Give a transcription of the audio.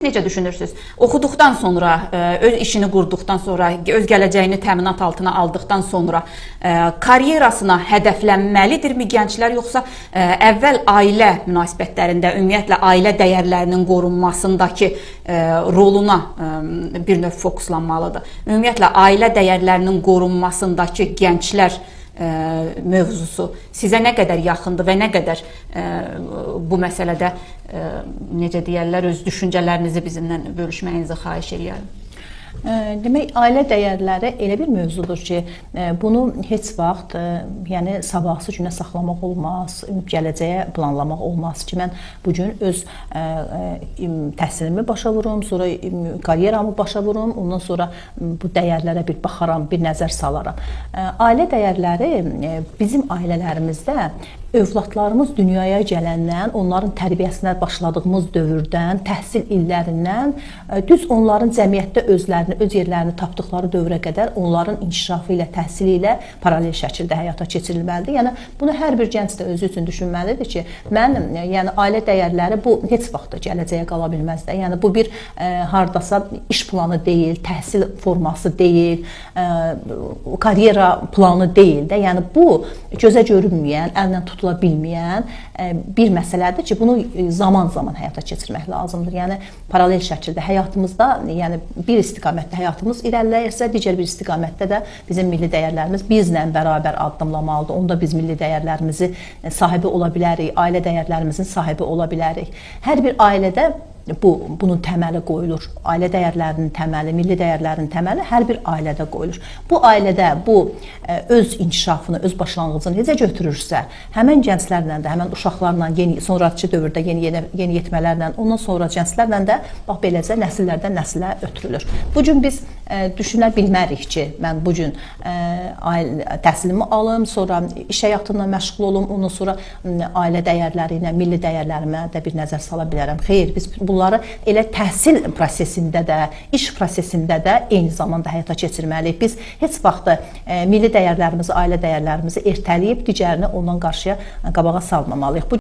Necə düşünürsünüz? Oxuduqdan sonra, öz işini qurduqdan sonra, öz gələcəyini təminat altına aldıqdan sonra karyerasına hədəflənməlidirmi gənclər, yoxsa əvvəl ailə münasibətlərində, ümumiyyətlə ailə dəyərlərinin qorunmasındakı roluna bir növ fokuslanmalıdır? Ümumiyyətlə ailə dəyərlərinin qorunmasındakı gənclər mövzusu sizə nə qədər yaxındır və nə qədər bu məsələdə necə deyərlər, öz düşüncələrinizi bizimlə bölüşməyinizi xahiş edirəm. Demək, ailə dəyərləri elə bir mövzudur ki, bunu heç vaxt yəni sabahsı günə saxlamaq olmaz, gələcəyə planlamaq olmaz ki, mən bu gün öz təhsilimi başa vurum, sonra karyeramı başa vurum, ondan sonra bu dəyərlərə bir baxaram, bir nəzər salaram. Ailə dəyərləri bizim ailələrimizdə övladlarımız dünyaya gələndən, onların tərbiyəsinə başladığımız dövrdən, təhsil illərindən, düz onların cəmiyyətdə özlərini, öz yerlərini tapdıqları dövrə qədər onların inkişafı ilə, təhsili ilə paralel şəkildə həyata keçirilməlidir. Yəni, bunu hər bir gənc də özü üçün düşünməlidir ki, yəni ailə dəyərləri bu heç vaxt gələcəyə qala bilməz də. Yəni, bu bir hardasa iş planı deyil, təhsil forması deyil, karyera planı deyil də. Yəni, bu gözə görünməyən, əllə tutula bilməyən bir məsələdir ki, bunu zaman-zaman həyata keçirmək lazımdır. Yəni, paralel şəkildə həyatımızda, yəni bir istiqamətdə həyatımız irəliləyirsə, digər bir istiqamətdə də bizim milli dəyərlərimiz bizlə bərabər addımlamalıdır. Onda biz milli dəyərlərimizi sahibi ola bilərik, ailə dəyərlərimizin sahibi ola bilərik. Hər bir ailədə bunun təməli qoyulur. Ailə dəyərlərinin təməli, milli dəyərlərin təməli hər bir ailədə qoyulur. Bu ailədə öz inkişafını, öz başlanğıcını necə götürürsə, həmən gənclərlə də, həmən uşaqlarla, sonrakı dövrdə yeni yetmələrlə, ondan sonra gənclərlə də bax beləcə nəsillərdən nəsilə ötürülür. Bu gün biz düşünə bilmərik ki, mən bu gün təhsilimi alım, sonra iş həyatına məşğul olum, ondan sonra ailə dəyərləri ilə, milli dəyərlərimə də bir nəzər sala bilərəm. Xeyr, biz bunları elə təhsil prosesində də, iş prosesində də eyni zamanda həyata keçirməliyik. Biz heç vaxt milli dəyərlərimizi, ailə dəyərlərimizi ertələyib digərini ondan qabağa salmamalıyıq.